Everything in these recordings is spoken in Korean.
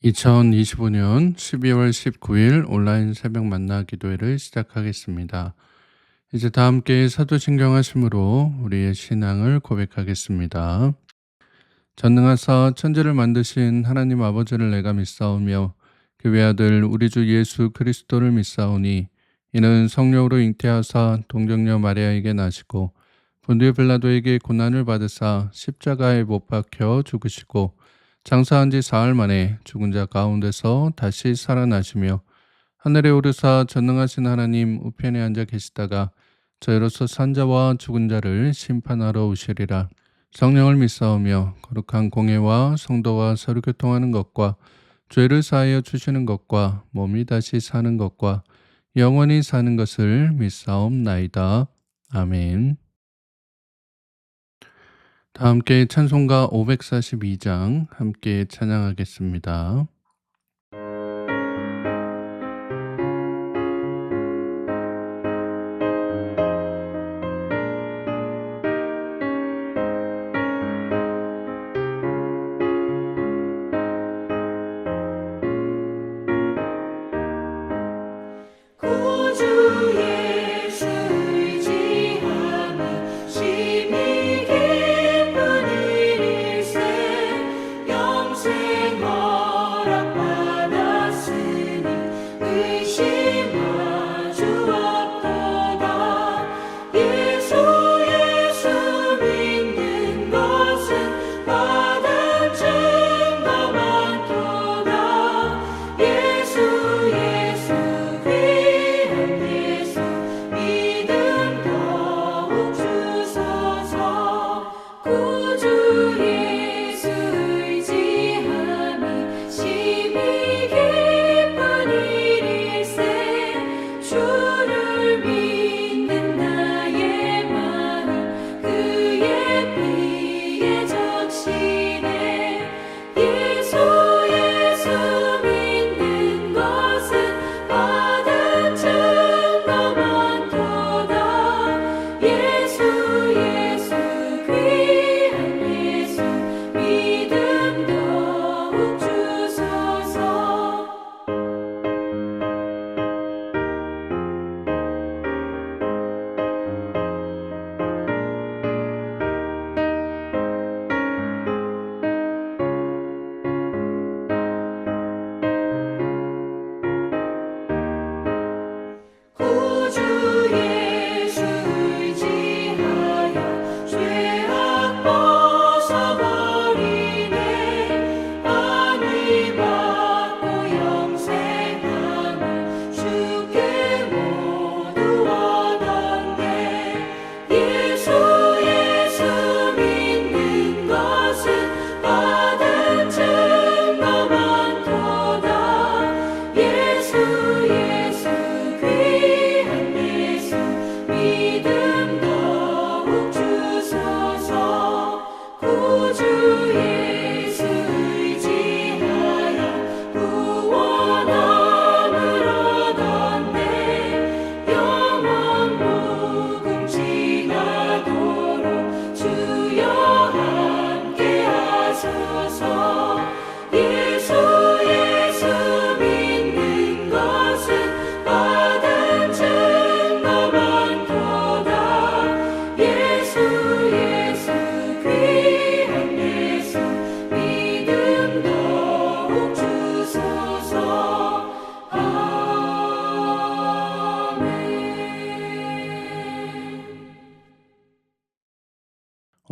2025년 12월 19일 온라인 새벽 만나 기도회를 시작하겠습니다. 이제 다 함께 사도신경 하심으로 우리의 신앙을 고백하겠습니다. 전능하사 천지를 만드신 하나님 아버지를 내가 믿사오며 그 외아들 우리 주 예수 그리스도를 믿사오니 이는 성령으로 잉태하사 동정녀 마리아에게 나시고 본디오 빌라도에게 고난을 받으사 십자가에 못 박혀 죽으시고 장사한 지 사흘 만에 죽은 자 가운데서 다시 살아나시며 하늘에 오르사 전능하신 하나님 우편에 앉아 계시다가 저희로서 산자와 죽은 자를 심판하러 오시리라. 성령을 믿사오며 거룩한 공예와 성도와 서로 교통하는 것과 죄를 사하여 주시는 것과 몸이 다시 사는 것과 영원히 사는 것을 믿사옵나이다. 아멘. 다 함께 찬송가 542장 함께 찬양하겠습니다.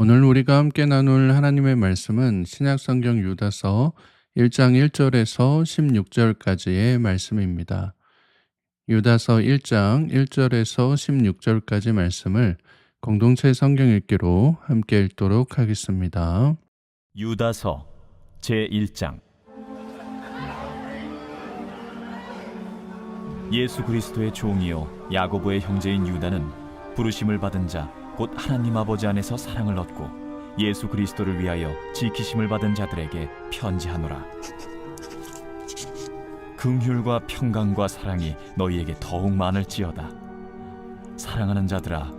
오늘 우리가 함께 나눌 하나님의 말씀은 신약성경 유다서 1장 1절에서 16절까지의 말씀입니다. 유다서 1장 1절에서 16절까지 말씀을 공동체 성경 읽기로 함께 읽도록 하겠습니다. 유다서 제1장. 예수 그리스도의 종이요 야고보의 형제인 유다는 부르심을 받은 자 곧 하나님 아버지 안에서 사랑을 얻고 예수 그리스도를 위하여 지키심을 받은 자들에게 편지하노라. 긍휼과 평강과 사랑이 너희에게 더욱 많을지어다. 사랑하는 자들아,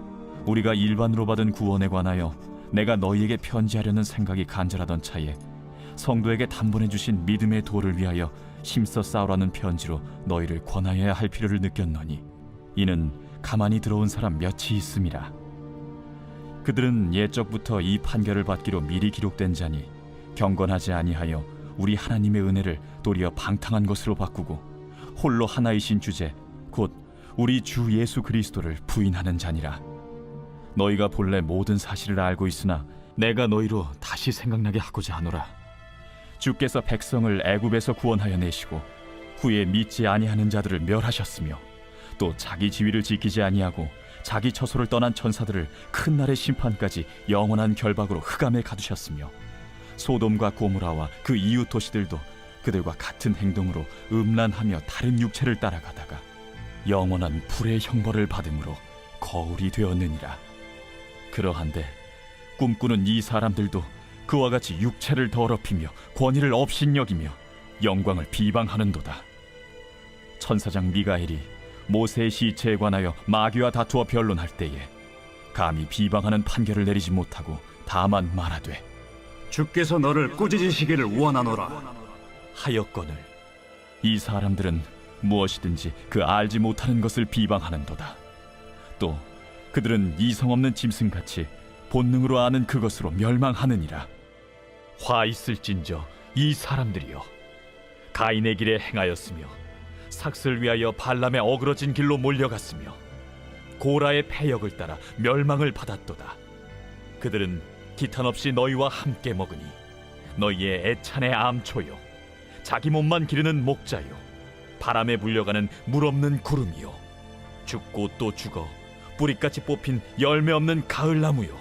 우리가 일반으로 받은 구원에 관하여 내가 너희에게 편지하려는 생각이 간절하던 차에 성도에게 단번에 주신 믿음의 도를 위하여 힘써 싸우라는 편지로 너희를 권하여야 할 필요를 느꼈노니 이는 가만히 들어온 사람 몇이 있음이라. 그들은 옛적부터 이 판결을 받기로 미리 기록된 자니 경건하지 아니하여 우리 하나님의 은혜를 도리어 방탕한 것으로 바꾸고 홀로 하나이신 주제 곧 우리 주 예수 그리스도를 부인하는 자니라. 너희가 본래 모든 사실을 알고 있으나 내가 너희로 다시 생각나게 하고자 하노라. 주께서 백성을 애굽에서 구원하여 내시고 후에 믿지 아니하는 자들을 멸하셨으며 또 자기 지위를 지키지 아니하고 자기 처소를 떠난 천사들을 큰 날의 심판까지 영원한 결박으로 흑암에 가두셨으며 소돔과 고모라와 그 이웃 도시들도 그들과 같은 행동으로 음란하며 다른 육체를 따라가다가 영원한 불의 형벌을 받음으로 거울이 되었느니라. 그러한데 꿈꾸는 이 사람들도 그와 같이 육체를 더럽히며 권위를 업신여기며 영광을 비방하는도다. 천사장 미가엘이 모세의 시체에 관하여 마귀와 다투어 변론할 때에 감히 비방하는 판결을 내리지 못하고 다만 말하되 주께서 너를 꾸짖으시기를 원하노라. 하였거늘 이 사람들은 무엇이든지 그 알지 못하는 것을 비방하는도다. 또 그들은 이성 없는 짐승같이 본능으로 아는 그것으로 멸망하느니라. 화 있을진저 이 사람들이여 가인의 길에 행하였으며 삭슬 위하여 발람의 어그러진 길로 몰려갔으며 고라의 패역을 따라 멸망을 받았도다. 그들은 기탄 없이 너희와 함께 먹으니 너희의 애찬의 암초요 자기 몸만 기르는 목자요 바람에 불려가는 물 없는 구름이요 죽고 또 죽어 뿌리같이 뽑힌 열매 없는 가을나무요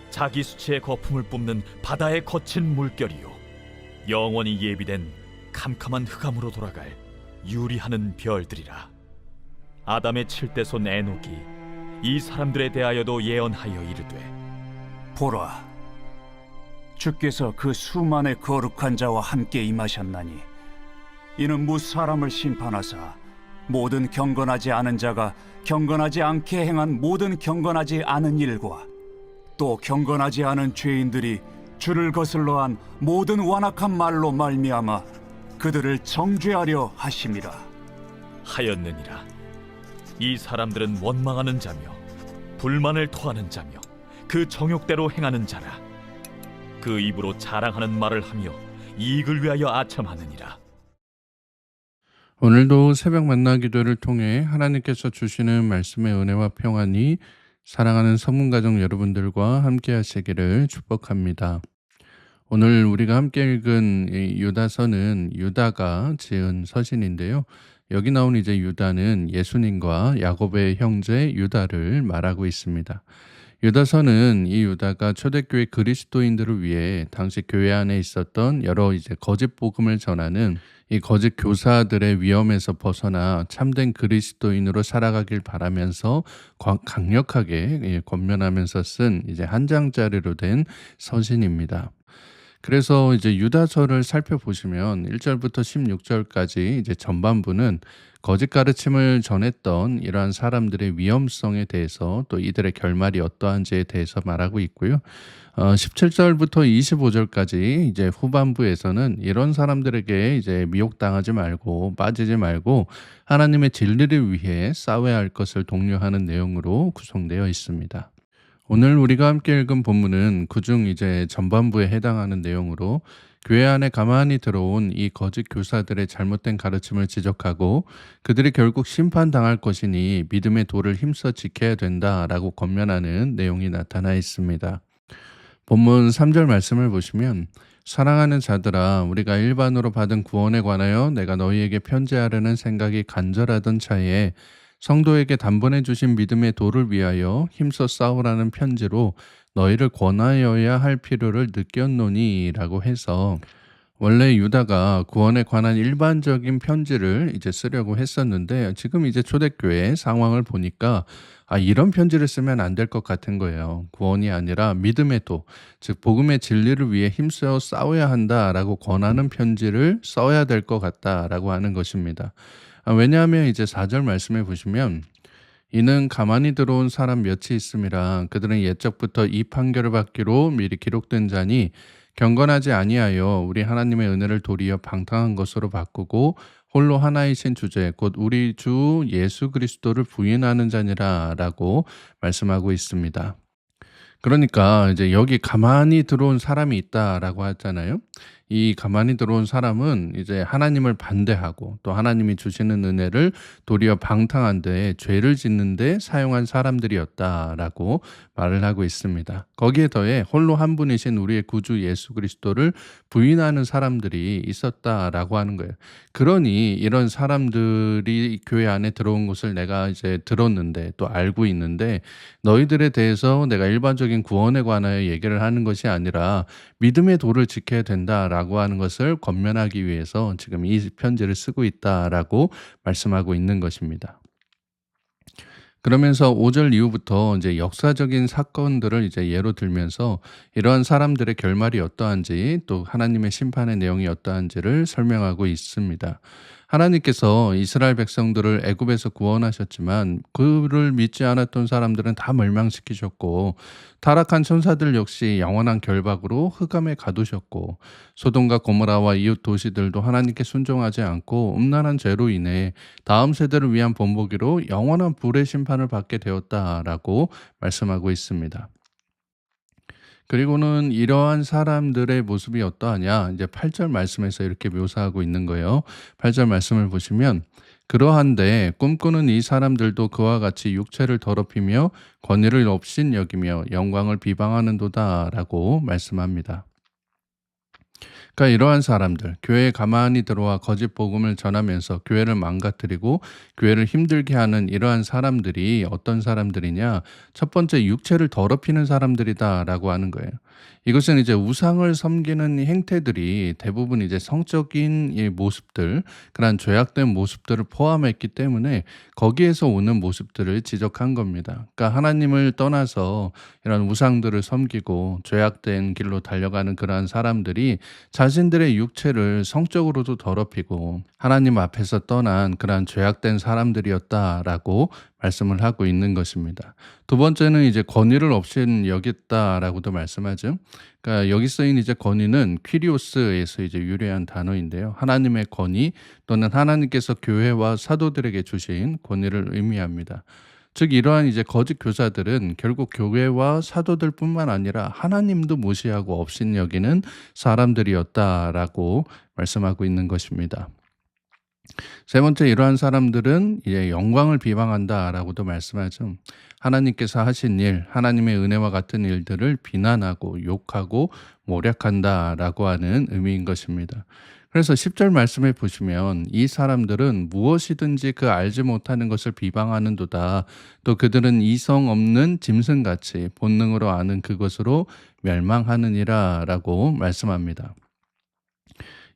자기 수치의 거품을 뿜는 바다의 거친 물결이요 영원히 예비된 캄캄한 흑암으로 돌아갈 유리하는 별들이라. 아담의 7대손 에녹이 이 사람들에 대하여도 예언하여 이르되 보라, 주께서 그 수만의 거룩한 자와 함께 임하셨나니 이는 무 사람을 심판하사 모든 경건하지 않은 자가 경건하지 않게 행한 모든 경건하지 않은 일과 또 경건하지 않은 죄인들이 주를 거슬러 한 모든 완악한 말로 말미암아 그들을 정죄하려 하심이라. 하였느니라. 이 사람들은 원망하는 자며 불만을 토하는 자며 그 정욕대로 행하는 자라. 그 입으로 자랑하는 말을 하며 이익을 위하여 아첨하느니라. 오늘도 새벽 만나 기도를 통해 하나님께서 주시는 말씀의 은혜와 평안이 사랑하는 성문가족 여러분들과 함께 하시기를 축복합니다. 오늘 우리가 함께 읽은 이 유다서는 유다가 지은 서신인데요. 여기 나온 이제 유다는 예수님과 야곱의 형제 유다를 말하고 있습니다. 유다서는 이 유다가 초대교회 그리스도인들을 위해 당시 교회 안에 있었던 여러 이제 거짓 복음을 전하는 이 거짓 교사들의 위험에서 벗어나 참된 그리스도인으로 살아가길 바라면서 강력하게 권면하면서 쓴 이제 한 장짜리로 된 서신입니다. 그래서 이제 유다서를 살펴보시면 1절부터 16절까지 이제 전반부는 거짓 가르침을 전했던 이러한 사람들의 위험성에 대해서 또 이들의 결말이 어떠한지에 대해서 말하고 있고요. 17절부터 25절까지 이제 후반부에서는 이런 사람들에게 이제 미혹당하지 말고 빠지지 말고 하나님의 진리를 위해 싸워야 할 것을 독려하는 내용으로 구성되어 있습니다. 오늘 우리가 함께 읽은 본문은 그중 이제 전반부에 해당하는 내용으로 교회 안에 가만히 들어온 이 거짓 교사들의 잘못된 가르침을 지적하고 그들이 결국 심판당할 것이니 믿음의 도를 힘써 지켜야 된다라고 권면하는 내용이 나타나 있습니다. 본문 3절 말씀을 보시면 사랑하는 자들아 우리가 일반으로 받은 구원에 관하여 내가 너희에게 편지하려는 생각이 간절하던 차에 성도에게 단번에 주신 믿음의 도를 위하여 힘써 싸우라는 편지로 너희를 권하여야 할 필요를 느꼈노니 라고 해서 원래 유다가 구원에 관한 일반적인 편지를 이제 쓰려고 했었는데 지금 이제 초대교회 상황을 보니까 이런 편지를 쓰면 안 될 것 같은 거예요. 구원이 아니라 믿음의 도, 즉 복음의 진리를 위해 힘써 싸워야 한다라고 권하는 편지를 써야 될 것 같다라고 하는 것입니다. 왜냐하면 이제 4절 말씀해 보시면 이는 가만히 들어온 사람 몇이 있음이라 그들은 옛적부터 이 판결을 받기로 미리 기록된 자니 경건하지 아니하여 우리 하나님의 은혜를 도리어 방탕한 것으로 바꾸고 홀로 하나이신 주제 곧 우리 주 예수 그리스도를 부인하는 자니라라고 말씀하고 있습니다. 그러니까 이제 여기 가만히 들어온 사람이 있다라고 하잖아요. 이 가만히 들어온 사람은 이제 하나님을 반대하고 또 하나님이 주시는 은혜를 도리어 방탕한 데 죄를 짓는 데 사용한 사람들이었다라고 말을 하고 있습니다. 거기에 더해 홀로 한 분이신 우리의 구주 예수 그리스도를 부인하는 사람들이 있었다라고 하는 거예요. 그러니 이런 사람들이 교회 안에 들어온 것을 내가 이제 들었는데 또 알고 있는데 너희들에 대해서 내가 일반적인 구원에 관하여 얘기를 하는 것이 아니라 믿음의 도를 지켜야 된다라고 하는 것을 권면하기 위해서 지금 이 편지를 쓰고 있다라고 말씀하고 있는 것입니다. 그러면서 5절 이후부터 이제 역사적인 사건들을 이제 예로 들면서 이러한 사람들의 결말이 어떠한지 또 하나님의 심판의 내용이 어떠한지를 설명하고 있습니다. 하나님께서 이스라엘 백성들을 애굽에서 구원하셨지만 그를 믿지 않았던 사람들은 다 멸망시키셨고 타락한 천사들 역시 영원한 결박으로 흑암에 가두셨고 소돔과 고모라와 이웃 도시들도 하나님께 순종하지 않고 음란한 죄로 인해 다음 세대를 위한 본보기로 영원한 불의 심판을 받게 되었다라고 말씀하고 있습니다. 그리고는 이러한 사람들의 모습이 어떠하냐 이제 8절 말씀에서 이렇게 묘사하고 있는 거예요. 8절 말씀을 보시면 그러한데 꿈꾸는 이 사람들도 그와 같이 육체를 더럽히며 권위를 없인 여기며 영광을 비방하는도다라고 말씀합니다. 그러니까 이러한 사람들, 교회에 가만히 들어와 거짓 복음을 전하면서 교회를 망가뜨리고 교회를 힘들게 하는 이러한 사람들이 어떤 사람들이냐? 첫 번째 육체를 더럽히는 사람들이다라고 하는 거예요. 이것은 이제 우상을 섬기는 행태들이 대부분 이제 성적인 이 모습들, 그런 죄악된 모습들을 포함했기 때문에 거기에서 오는 모습들을 지적한 겁니다. 그러니까 하나님을 떠나서 이런 우상들을 섬기고 죄악된 길로 달려가는 그러한 사람들이 자신들의 육체를 성적으로도 더럽히고 하나님 앞에서 떠난 그러한 죄악된 사람들이었다라고 말씀을 하고 있는 것입니다. 두 번째는 이제 권위를 없인 여겼다라고도 말씀하죠. 그러니까 여기 쓰인 이제 권위는 퀴리오스에서 이제 유래한 단어인데요. 하나님의 권위 또는 하나님께서 교회와 사도들에게 주신 권위를 의미합니다. 즉 이러한 이제 거짓 교사들은 결국 교회와 사도들뿐만 아니라 하나님도 무시하고 없인 여기는 사람들이었다라고 말씀하고 있는 것입니다. 세 번째 이러한 사람들은 이제 영광을 비방한다라고도 말씀하죠. 하나님께서 하신 일, 하나님의 은혜와 같은 일들을 비난하고 욕하고 모략한다라고 하는 의미인 것입니다. 그래서 10절 말씀에 보시면 이 사람들은 무엇이든지 그 알지 못하는 것을 비방하는도다. 또 그들은 이성 없는 짐승같이 본능으로 아는 그것으로 멸망하느니라 라고 말씀합니다.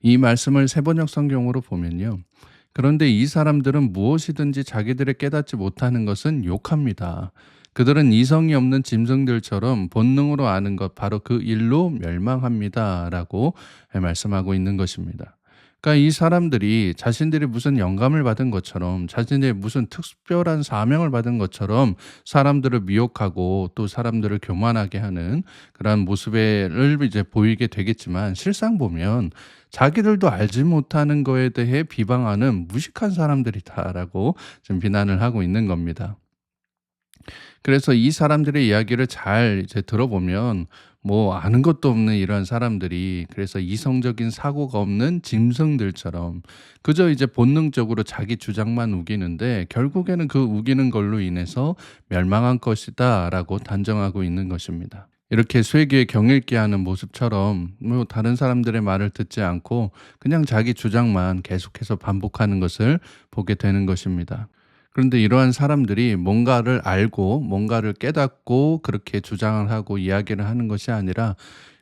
이 말씀을 세번역 성경으로 보면요. 그런데 이 사람들은 무엇이든지 자기들의 깨닫지 못하는 것은 욕합니다. 그들은 이성이 없는 짐승들처럼 본능으로 아는 것 바로 그 일로 멸망합니다. 라고 말씀하고 있는 것입니다. 그러니까 이 사람들이 자신들이 무슨 영감을 받은 것처럼 자신들이 무슨 특별한 사명을 받은 것처럼 사람들을 미혹하고 또 사람들을 교만하게 하는 그러한 모습을 이제 보이게 되겠지만 실상 보면 자기들도 알지 못하는 거에 대해 비방하는 무식한 사람들이다라고 지금 비난을 하고 있는 겁니다. 그래서 이 사람들의 이야기를 잘 이제 들어보면 뭐 아는 것도 없는 이러한 사람들이 그래서 이성적인 사고가 없는 짐승들처럼 그저 이제 본능적으로 자기 주장만 우기는데 결국에는 그 우기는 걸로 인해서 멸망한 것이다라고 단정하고 있는 것입니다. 이렇게 쇠기에 경읽게 하는 모습처럼 뭐 다른 사람들의 말을 듣지 않고 그냥 자기 주장만 계속해서 반복하는 것을 보게 되는 것입니다. 그런데 이러한 사람들이 뭔가를 알고 뭔가를 깨닫고 그렇게 주장을 하고 이야기를 하는 것이 아니라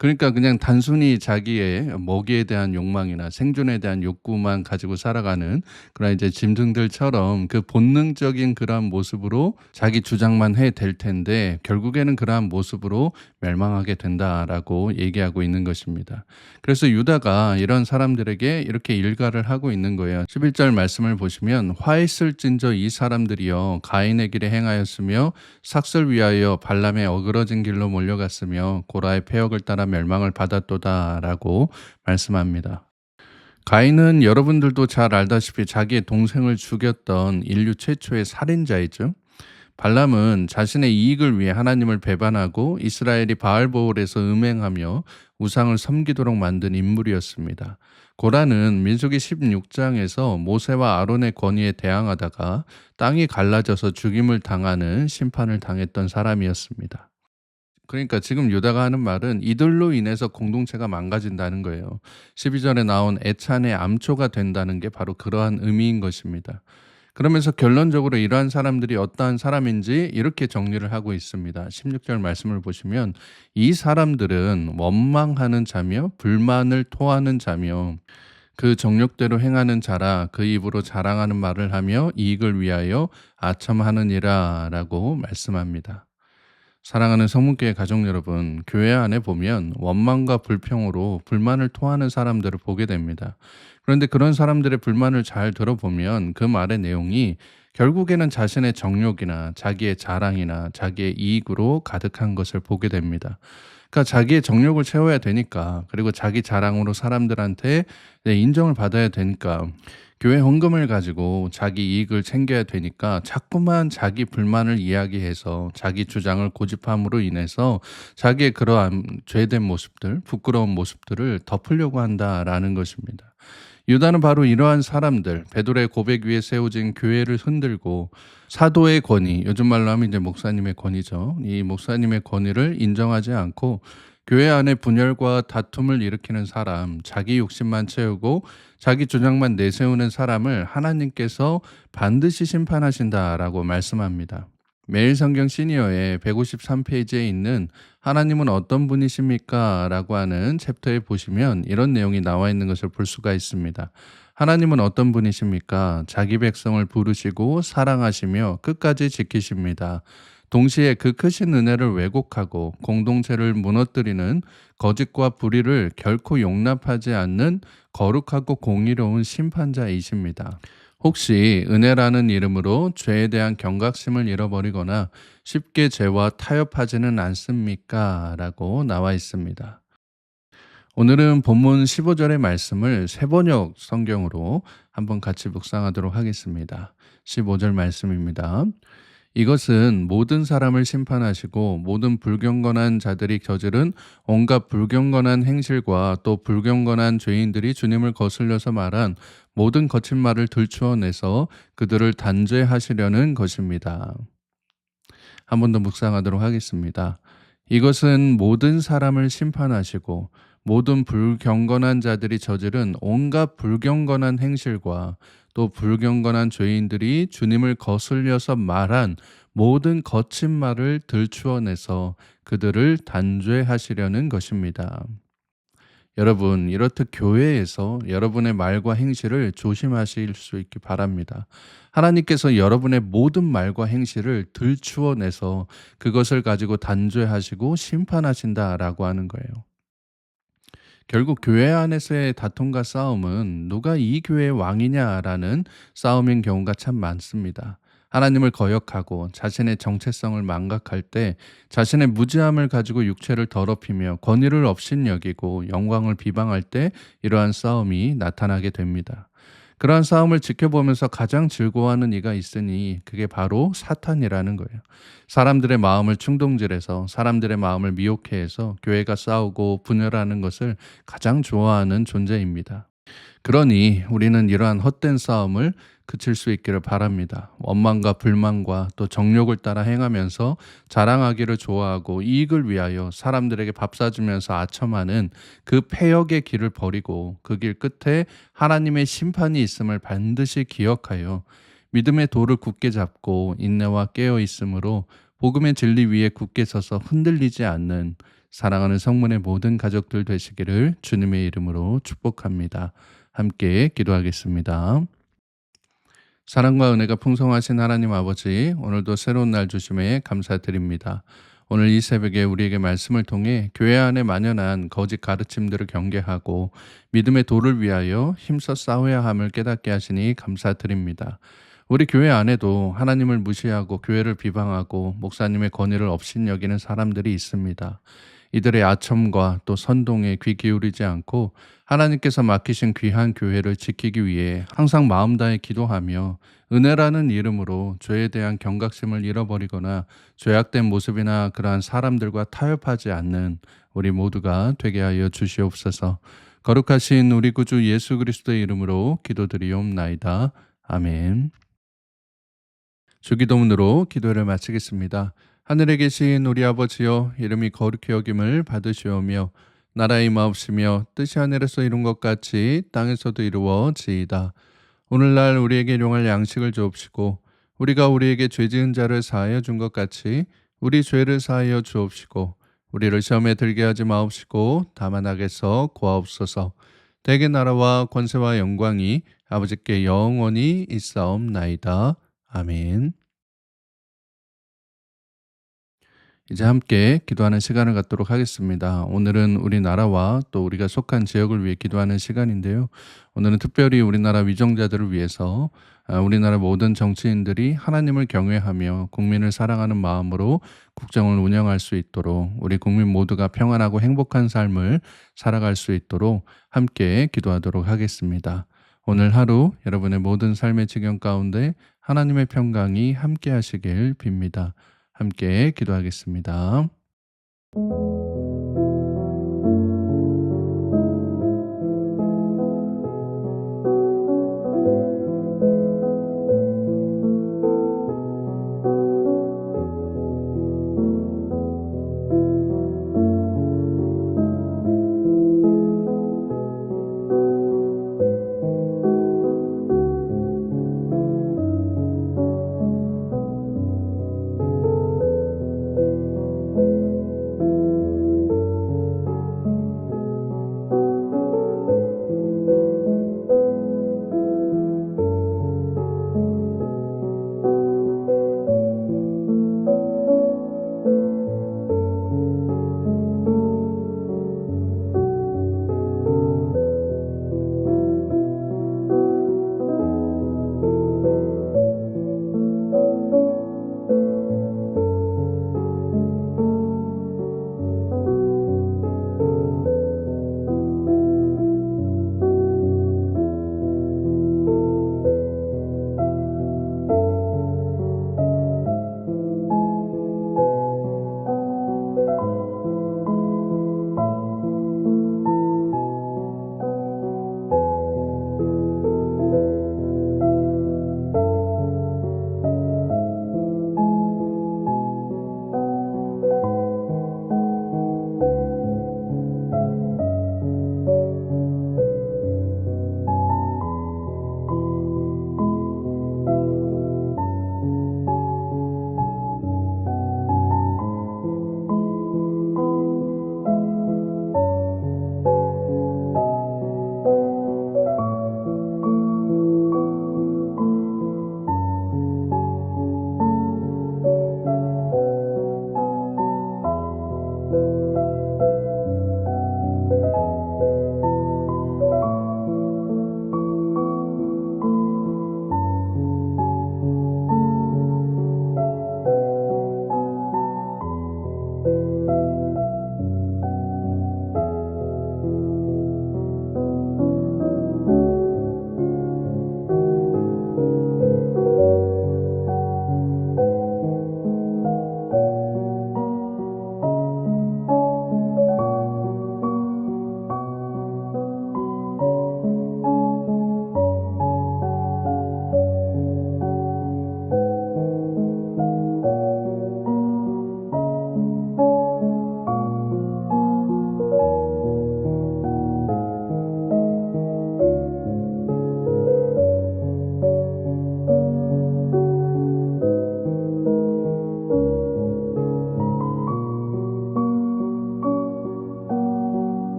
그러니까 그냥 단순히 자기의 먹이에 대한 욕망이나 생존에 대한 욕구만 가지고 살아가는 그런 이제 짐승들처럼 그 본능적인 그러한 모습으로 자기 주장만 해 될 텐데 결국에는 그러한 모습으로 멸망하게 된다라고 얘기하고 있는 것입니다. 그래서 유다가 이런 사람들에게 이렇게 일가를 하고 있는 거예요. 11절 말씀을 보시면 화했을진저 이 사람들이여 가인의 길에 행하였으며 삭설 위하여 발람의 어그러진 길로 몰려갔으며 고라의 패역을 따라 멸망을 받았도다라고 말씀합니다. 가인은 여러분들도 잘 알다시피 자기의 동생을 죽였던 인류 최초의 살인자이죠. 발람은 자신의 이익을 위해 하나님을 배반하고 이스라엘이 바알보올에서 음행하며 우상을 섬기도록 만든 인물이었습니다. 고라는 민수기 16장에서 모세와 아론의 권위에 대항하다가 땅이 갈라져서 죽임을 당하는 심판을 당했던 사람이었습니다. 그러니까 지금 유다가 하는 말은 이들로 인해서 공동체가 망가진다는 거예요. 12절에 나온 애찬의 암초가 된다는 게 바로 그러한 의미인 것입니다. 그러면서 결론적으로 이러한 사람들이 어떠한 사람인지 이렇게 정리를 하고 있습니다. 16절 말씀을 보시면 이 사람들은 원망하는 자며 불만을 토하는 자며 그 정욕대로 행하는 자라 그 입으로 자랑하는 말을 하며 이익을 위하여 아첨하느니라 라고 말씀합니다. 사랑하는 성문교회 가족 여러분, 교회 안에 보면 원망과 불평으로 불만을 토하는 사람들을 보게 됩니다. 그런데 그런 사람들의 불만을 잘 들어보면 그 말의 내용이 결국에는 자신의 정욕이나 자기의 자랑이나 자기의 이익으로 가득한 것을 보게 됩니다. 그러니까 자기의 정욕을 채워야 되니까, 그리고 자기 자랑으로 사람들한테 인정을 받아야 되니까, 교회 헌금을 가지고 자기 이익을 챙겨야 되니까 자꾸만 자기 불만을 이야기해서 자기 주장을 고집함으로 인해서 자기의 그러한 죄된 모습들, 부끄러운 모습들을 덮으려고 한다라는 것입니다. 유다는 바로 이러한 사람들, 베드로의 고백 위에 세워진 교회를 흔들고 사도의 권위, 요즘 말로 하면 이제 목사님의 권위죠. 이 목사님의 권위를 인정하지 않고 교회 안에 분열과 다툼을 일으키는 사람, 자기 욕심만 채우고 자기 주장만 내세우는 사람을 하나님께서 반드시 심판하신다라고 말씀합니다. 매일 성경 시니어의 153페이지에 있는 하나님은 어떤 분이십니까? 라고 하는 챕터에 보시면 이런 내용이 나와 있는 것을 볼 수가 있습니다. 하나님은 어떤 분이십니까? 자기 백성을 부르시고 사랑하시며 끝까지 지키십니다. 동시에 그 크신 은혜를 왜곡하고 공동체를 무너뜨리는 거짓과 불의를 결코 용납하지 않는 거룩하고 공의로운 심판자이십니다. 혹시 은혜라는 이름으로 죄에 대한 경각심을 잃어버리거나 쉽게 죄와 타협하지는 않습니까? 라고 나와 있습니다. 오늘은 본문 15절의 말씀을 세번역 성경으로 한번 같이 묵상하도록 하겠습니다. 15절 말씀입니다. 이것은 모든 사람을 심판하시고 모든 불경건한 자들이 저지른 온갖 불경건한 행실과 또 불경건한 죄인들이 주님을 거슬려서 말한 모든 거친 말을 들추어내서 그들을 단죄하시려는 것입니다. 한 번 더 묵상하도록 하겠습니다. 이것은 모든 사람을 심판하시고 모든 불경건한 자들이 저지른 온갖 불경건한 행실과 또 불경건한 죄인들이 주님을 거슬려서 말한 모든 거친 말을 들추어내서 그들을 단죄하시려는 것입니다. 여러분, 이렇듯 교회에서 여러분의 말과 행실을 조심하실 수 있기 바랍니다. 하나님께서 여러분의 모든 말과 행실을 들추어내서 그것을 가지고 단죄하시고 심판하신다라고 하는 거예요. 결국 교회 안에서의 다툼과 싸움은 누가 이 교회의 왕이냐라는 싸움인 경우가 참 많습니다. 하나님을 거역하고 자신의 정체성을 망각할 때 자신의 무지함을 가지고 육체를 더럽히며 권위를 업신여기고 영광을 비방할 때 이러한 싸움이 나타나게 됩니다. 그러한 싸움을 지켜보면서 가장 즐거워하는 이가 있으니 그게 바로 사탄이라는 거예요. 사람들의 마음을 충동질해서 사람들의 마음을 미혹해 해서 교회가 싸우고 분열하는 것을 가장 좋아하는 존재입니다. 그러니 우리는 이러한 헛된 싸움을 그칠 수 있기를 바랍니다. 원망과 불만과 또 정욕을 따라 행하면서 자랑하기를 좋아하고 이익을 위하여 사람들에게 밥 사주면서 아첨하는 그 패역의 길을 버리고 그 길 끝에 하나님의 심판이 있음을 반드시 기억하여 믿음의 도를 굳게 잡고 인내와 깨어 있으므로 복음의 진리 위에 굳게 서서 흔들리지 않는 사랑하는 성문의 모든 가족들 되시기를 주님의 이름으로 축복합니다. 함께 기도하겠습니다. 사랑과 은혜가 풍성하신 하나님 아버지, 오늘도 새로운 날 주심에 감사드립니다. 오늘 이 새벽에 우리에게 말씀을 통해 교회 안에 만연한 거짓 가르침들을 경계하고 믿음의 도를 위하여 힘써 싸워야 함을 깨닫게 하시니 감사드립니다. 우리 교회 안에도 하나님을 무시하고 교회를 비방하고 목사님의 권위를 업신여기는 사람들이 있습니다. 이들의 아첨과 또 선동에 귀 기울이지 않고 하나님께서 맡기신 귀한 교회를 지키기 위해 항상 마음 다해 기도하며 은혜라는 이름으로 죄에 대한 경각심을 잃어버리거나 죄악된 모습이나 그러한 사람들과 타협하지 않는 우리 모두가 되게 하여 주시옵소서. 거룩하신 우리 구주 예수 그리스도의 이름으로 기도드리옵나이다. 아멘. 주기도문으로 기도를 마치겠습니다. 하늘에 계신 우리 아버지여, 이름이 거룩히 여김을 받으시오며 나라의 임하옵시며 뜻이 하늘에서 이룬 것 같이 땅에서도 이루어지이다. 오늘날 우리에게 일용할 양식을 주옵시고 우리가 우리에게 죄 지은 자를 사하여 준 것 같이 우리 죄를 사하여 주옵시고 우리를 시험에 들게 하지 마옵시고 다만 악에서 구하옵소서. 대개 나라와 권세와 영광이 아버지께 영원히 있사옵나이다. 아멘. 이제 함께 기도하는 시간을 갖도록 하겠습니다. 오늘은 우리나라와 또 우리가 속한 지역을 위해 기도하는 시간인데요. 오늘은 특별히 우리나라 위정자들을 위해서 우리나라 모든 정치인들이 하나님을 경외하며 국민을 사랑하는 마음으로 국정을 운영할 수 있도록, 우리 국민 모두가 평안하고 행복한 삶을 살아갈 수 있도록 함께 기도하도록 하겠습니다. 오늘 하루 여러분의 모든 삶의 지경 가운데 하나님의 평강이 함께 하시길 빕니다. 함께 기도하겠습니다.